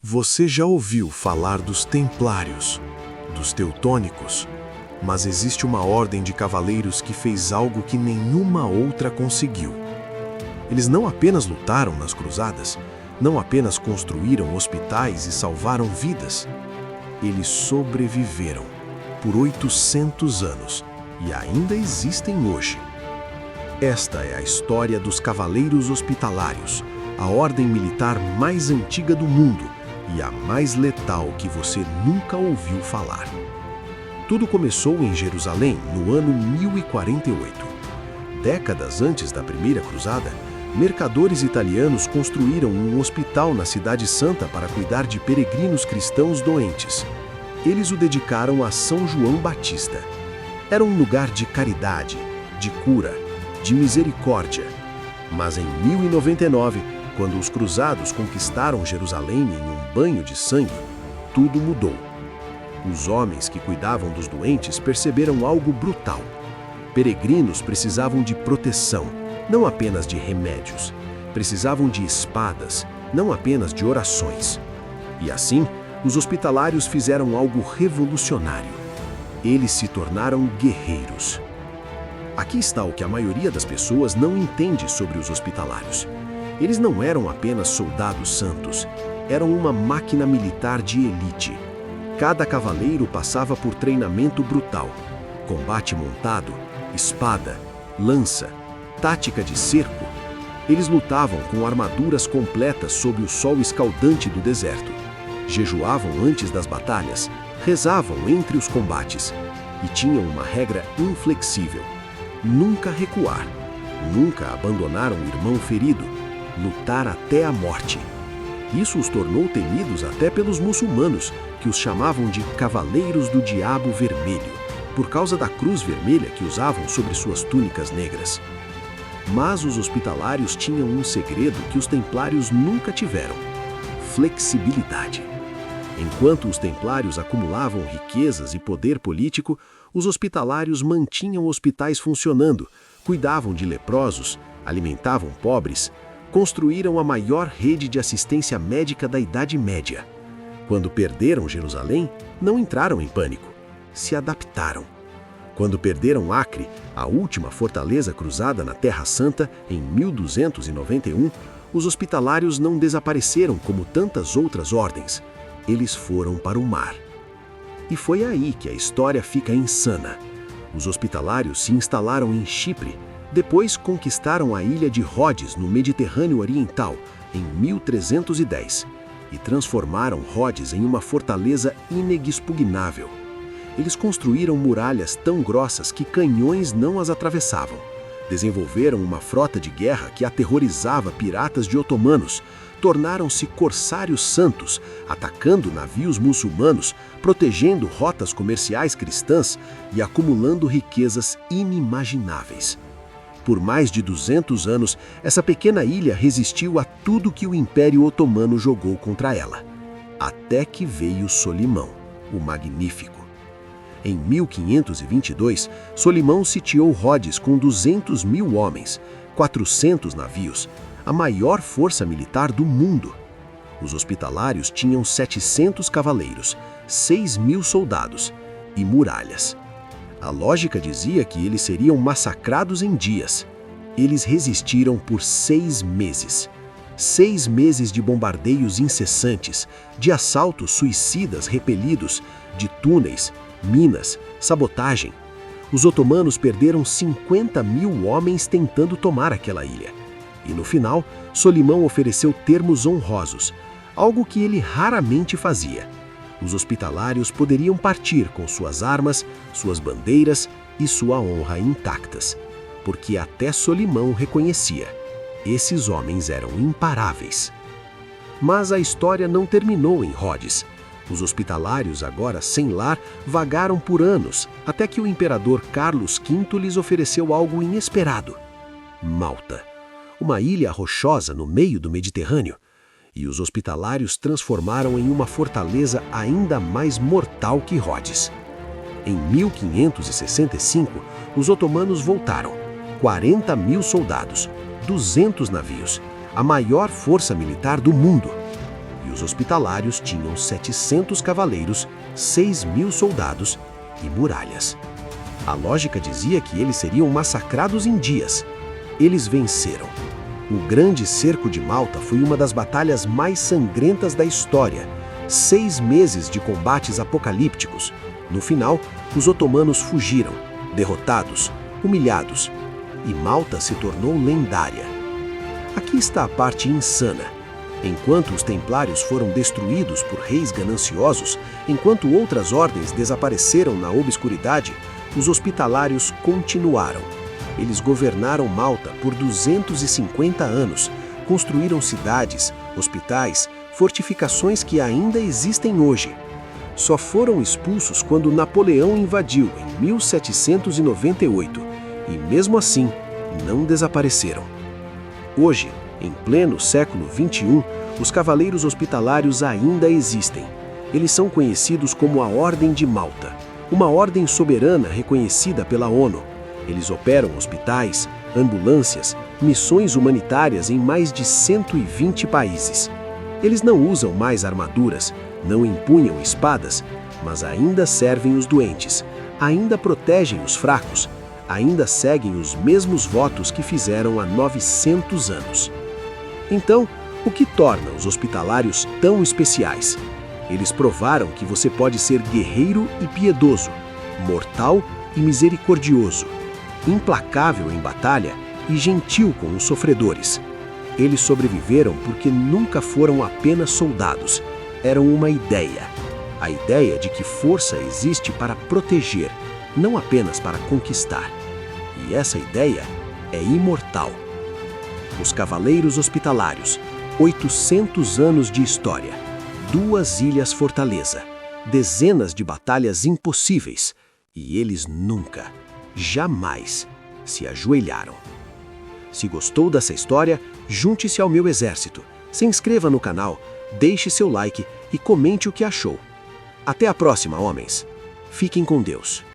Você já ouviu falar dos Templários, dos Teutônicos, mas existe uma ordem de cavaleiros que fez algo que nenhuma outra conseguiu. Eles não apenas lutaram nas cruzadas, não apenas construíram hospitais e salvaram vidas. Eles sobreviveram por 800 anos e ainda existem hoje. Esta é a história dos Cavaleiros Hospitalários, a ordem militar mais antiga do mundo e a mais letal que você nunca ouviu falar. Tudo começou em Jerusalém no ano 1048. Décadas antes da Primeira Cruzada, mercadores italianos construíram um hospital na Cidade Santa para cuidar de peregrinos cristãos doentes. Eles o dedicaram a São João Batista. Era um lugar de caridade, de cura, de misericórdia. Mas em 1099, quando os cruzados conquistaram Jerusalém em um banho de sangue, tudo mudou. Os homens que cuidavam dos doentes perceberam algo brutal. Peregrinos precisavam de proteção, não apenas de remédios. Precisavam de espadas, não apenas de orações. E assim, os hospitalários fizeram algo revolucionário. Eles se tornaram guerreiros. Aqui está o que a maioria das pessoas não entende sobre os hospitalários. Eles não eram apenas soldados santos, eram uma máquina militar de elite. Cada cavaleiro passava por treinamento brutal: combate montado, espada, lança, tática de cerco. Eles lutavam com armaduras completas sob o sol escaldante do deserto. Jejuavam antes das batalhas, rezavam entre os combates e tinham uma regra inflexível: nunca recuar, nunca abandonar um irmão ferido, lutar até a morte. Isso os tornou temidos até pelos muçulmanos, que os chamavam de Cavaleiros do Diabo Vermelho, por causa da cruz vermelha que usavam sobre suas túnicas negras. Mas os hospitalários tinham um segredo que os templários nunca tiveram: flexibilidade. Enquanto os templários acumulavam riquezas e poder político, os hospitalários mantinham hospitais funcionando, cuidavam de leprosos, alimentavam pobres, construíram a maior rede de assistência médica da Idade Média. Quando perderam Jerusalém, não entraram em pânico, se adaptaram. Quando perderam Acre, a última fortaleza cruzada na Terra Santa, em 1291, os hospitalários não desapareceram como tantas outras ordens. Eles foram para o mar. E foi aí que a história fica insana. Os hospitalários se instalaram em Chipre, depois conquistaram a ilha de Rhodes, no Mediterrâneo Oriental, em 1310, e transformaram Rhodes em uma fortaleza inexpugnável. Eles construíram muralhas tão grossas que canhões não as atravessavam. Desenvolveram uma frota de guerra que aterrorizava piratas de otomanos. Tornaram-se corsários santos, atacando navios muçulmanos, protegendo rotas comerciais cristãs e acumulando riquezas inimagináveis. Por mais de 200 anos, essa pequena ilha resistiu a tudo que o Império Otomano jogou contra ela. Até que veio Solimão, o Magnífico. Em 1522, Solimão sitiou Rhodes com 200.000 homens, 400 navios, a maior força militar do mundo. Os hospitalários tinham 700 cavaleiros, 6.000 soldados e muralhas. A lógica dizia que eles seriam massacrados em dias. Eles resistiram por 6 meses. 6 meses de bombardeios incessantes, de assaltos suicidas repelidos, de túneis, minas, sabotagem. Os otomanos perderam 50.000 homens tentando tomar aquela ilha. E no final, Solimão ofereceu termos honrosos, algo que ele raramente fazia. Os hospitalários poderiam partir com suas armas, suas bandeiras e sua honra intactas, porque até Solimão reconhecia: esses homens eram imparáveis. Mas a história não terminou em Rhodes. Os hospitalários, agora sem lar, vagaram por anos, até que o imperador Carlos V lhes ofereceu algo inesperado: Malta, uma ilha rochosa no meio do Mediterrâneo. E os hospitalários transformaram em uma fortaleza ainda mais mortal que Rhodes. Em 1565, os otomanos voltaram: 40.000 soldados, 200 navios, a maior força militar do mundo. e os hospitalários tinham 700 cavaleiros, 6.000 soldados e muralhas. A lógica dizia que eles seriam massacrados em dias. Eles venceram. O Grande Cerco de Malta foi uma das batalhas mais sangrentas da história. 6 meses de combates apocalípticos. No final, os otomanos fugiram, derrotados, humilhados, e Malta se tornou lendária. Aqui está a parte insana. Enquanto os templários foram destruídos por reis gananciosos, enquanto outras ordens desapareceram na obscuridade, os hospitalários continuaram. Eles governaram Malta por 250 anos, construíram cidades, hospitais, fortificações que ainda existem hoje. Só foram expulsos quando Napoleão invadiu em 1798, e mesmo assim, não desapareceram. Hoje, em pleno século XXI, os cavaleiros hospitalários ainda existem. Eles são conhecidos como a Ordem de Malta, uma ordem soberana reconhecida pela ONU. Eles operam hospitais, ambulâncias, missões humanitárias em mais de 120 países. Eles não usam mais armaduras, não empunham espadas, mas ainda servem os doentes, ainda protegem os fracos, ainda seguem os mesmos votos que fizeram há 900 anos. Então, o que torna os hospitalários tão especiais? Eles provaram que você pode ser guerreiro e piedoso, mortal e misericordioso, implacável em batalha e gentil com os sofredores. Eles sobreviveram porque nunca foram apenas soldados, eram uma ideia. A ideia de que força existe para proteger, não apenas para conquistar. E essa ideia é imortal. Os Cavaleiros Hospitalários, 800 anos de história, 2 ilhas fortaleza, dezenas de batalhas impossíveis, e eles nunca, jamais se ajoelharam. Se gostou dessa história, junte-se ao meu exército, se inscreva no canal, deixe seu like e comente o que achou. Até a próxima, homens. Fiquem com Deus.